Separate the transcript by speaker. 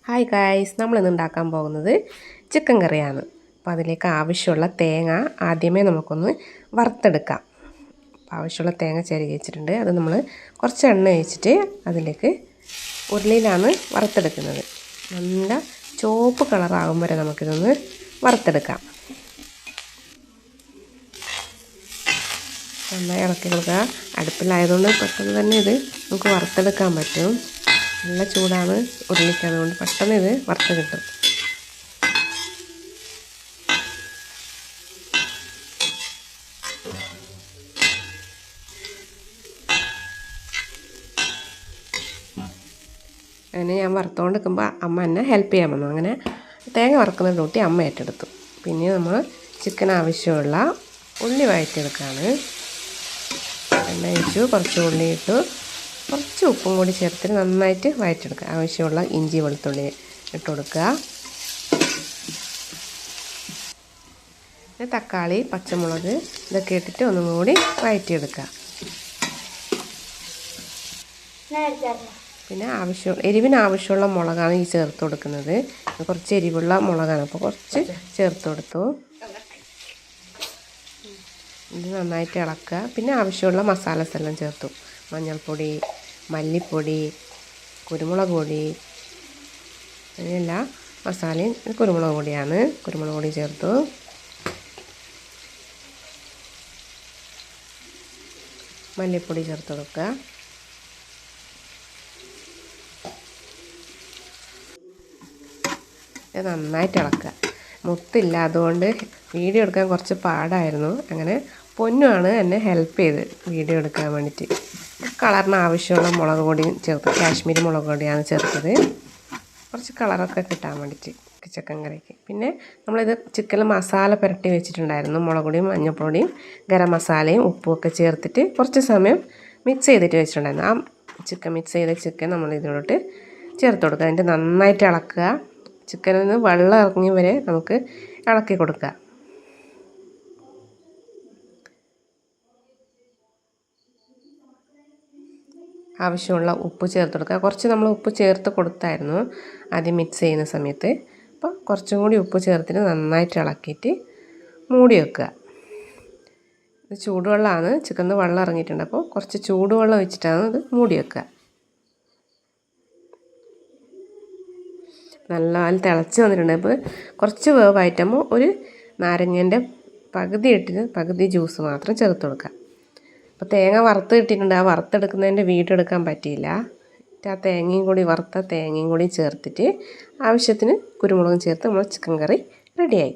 Speaker 1: Hi guys, നമ്മളിന്ന് ഉണ്ടാക്കാൻ പോകുന്നത് ചിക്കൻ കറിയാണ്. അപ്പോൾ അതിലേക്ക് ആവശ്യമുള്ള തേങ്ങ ആദ്യമേ നമുക്കൊന്ന് വറുത്തെടുക്കാം. അപ്പോൾ ആവശ്യമുള്ള തേങ്ങ ചിരകി വെച്ചിട്ടുണ്ട്. അത് നമ്മൾ കുറച്ച് എണ്ണ ഒഴിച്ചിട്ട് അതിലേക്ക് ഉരുളിയിലാണ് വറുത്തെടുക്കുന്നത്. നല്ല ചുവപ്പ് കളറാകും വരെ നമുക്കിതൊന്ന് വറുത്തെടുക്കാം. നന്നായി ഇളക്കി കൊടുക്കുക. അടുപ്പിലായതുകൊണ്ട് പെട്ടെന്ന് തന്നെ ഇത് നമുക്ക് വറുത്തെടുക്കാൻ പറ്റും. നല്ല ചൂടാണ് ഉരുളിക്ക്, അതുകൊണ്ട് പെട്ടെന്ന് ഇത് വറുത്ത് കിട്ടും. അങ്ങനെ ഞാൻ വറുത്തുകൊണ്ട് നിൽക്കുമ്പോൾ അമ്മ എന്നെ ഹെൽപ്പ് ചെയ്യാൻ വന്നു. അങ്ങനെ തേങ്ങ വറുക്കുന്ന ഡ്യൂട്ടി അമ്മ ഏറ്റെടുത്തു. പിന്നെ നമ്മൾ ചിക്കൻ ആവശ്യമുള്ള ഉള്ളി വഴറ്റിയെടുക്കുകയാണ്. എണ്ണ ഒഴിച്ചു, കുറച്ച് ഉള്ളി ഇട്ടു, കുറച്ച് ഉപ്പും കൂടി ചേർത്തിട്ട് നന്നായിട്ട് വഴറ്റിയെടുക്കുക. ആവശ്യമുള്ള ഇഞ്ചി വെളുത്തുള്ളി ഇട്ട് കൊടുക്കുക. പിന്നെ തക്കാളി, പച്ചമുളക് ഇതൊക്കെ ഇട്ടിട്ട് ഒന്നും കൂടി വഴറ്റിയെടുക്കുക. പിന്നെ എരിവിന് ആവശ്യമുള്ള മുളകാണ് ഈ ചേർത്ത് കൊടുക്കുന്നത്. കുറച്ച് എരിവുള്ള മുളകാണ്, അപ്പോൾ കുറച്ച് ചേർത്ത് കൊടുത്തു. ഇത് നന്നായിട്ട് ഇളക്കുക. പിന്നെ ആവശ്യമുള്ള മസാലസ് എല്ലാം ചേർത്തു. മഞ്ഞൾപ്പൊടി, മല്ലിപ്പൊടി, കുരുമുളക് പൊടി, അങ്ങനെയുള്ള മസാലയും കുരുമുളക് പൊടിയാണ്. കുരുമുളക് പൊടി ചേർത്തു. മല്ലിപ്പൊടി ചേർത്ത് കൊടുക്കുക. നന്നായിട്ട് ഇളക്കുക. മുത്തില്ല, അതുകൊണ്ട് വീഡിയോ എടുക്കാൻ കുറച്ച് പാടായിരുന്നു. അങ്ങനെ പൊന്നുമാണ് എന്നെ ഹെൽപ്പ് ചെയ്ത് വീഡിയോ എടുക്കാൻ വേണ്ടിയിട്ട്. കളറിന് ആവശ്യമുള്ള മുളക് പൊടിയും ചേർത്ത്, കാശ്മീരി മുളക് പൊടിയാണ് ചേർത്തത്, കുറച്ച് കളറൊക്കെ കിട്ടാൻ വേണ്ടിയിട്ട് ചിക്കൻ കറിക്ക്. പിന്നെ നമ്മളിത് ചിക്കനിൽ മസാല പുരട്ടി വെച്ചിട്ടുണ്ടായിരുന്നു. മുളക് പൊടിയും മഞ്ഞൾപ്പൊടിയും ഗരം മസാലയും ഉപ്പും ഒക്കെ ചേർത്തിട്ട് കുറച്ച് സമയം മിക്സ് ചെയ്തിട്ട് വെച്ചിട്ടുണ്ടായിരുന്നു. ആ മിക്സ് ചെയ്ത ചിക്കൻ നമ്മൾ ഇതിലോട്ട് ചേർത്ത് കൊടുക്കുക. അതിൻ്റെ നന്നായിട്ട് ഇളക്കുക. ചിക്കനിൽ നിന്ന് വെള്ളം ഇറങ്ങി വരെ നമുക്ക് ഇളക്കി കൊടുക്കുക. ആവശ്യമുള്ള ഉപ്പ് ചേർത്ത് കൊടുക്കുക. കുറച്ച് നമ്മൾ ഉപ്പ് ചേർത്ത് കൊടുത്തായിരുന്നു ആദ്യം മിക്സ് ചെയ്യുന്ന സമയത്ത്. അപ്പോൾ കുറച്ചും കൂടി ഉപ്പ് ചേർത്തിട്ട് നന്നായിട്ട് ഇളക്കിയിട്ട് മൂടി വെക്കുക. ഇത് ചൂടുവെള്ളമാണ്, ചിക്കനിൽ വെള്ളം ഇറങ്ങിയിട്ടുണ്ട്. അപ്പോൾ കുറച്ച് ചൂടുവെള്ളം ഒഴിച്ചിട്ടാണ് ഇത് മൂടി വെക്കുക. നല്ല തിളച്ച് വന്നിട്ടുണ്ട്. അപ്പോൾ കുറച്ച് വേവായിട്ടാകുമ്പോൾ ഒരു നാരങ്ങേൻ്റെ പകുതി ജ്യൂസ് മാത്രം ചേർത്ത് കൊടുക്കുക. അപ്പോൾ തേങ്ങ വറുത്ത് കിട്ടിയിട്ടുണ്ട്. ആ വറുത്തെടുക്കുന്നതിൻ്റെ വീഡിയോ എടുക്കാൻ പറ്റിയില്ല. ആ തേങ്ങയും കൂടി വറുത്ത തേങ്ങയും കൂടി ചേർത്തിട്ട് ആവശ്യത്തിന് കുരുമുളകും ചേർത്ത് നമ്മൾ ചിക്കൻ കറി റെഡിയായി.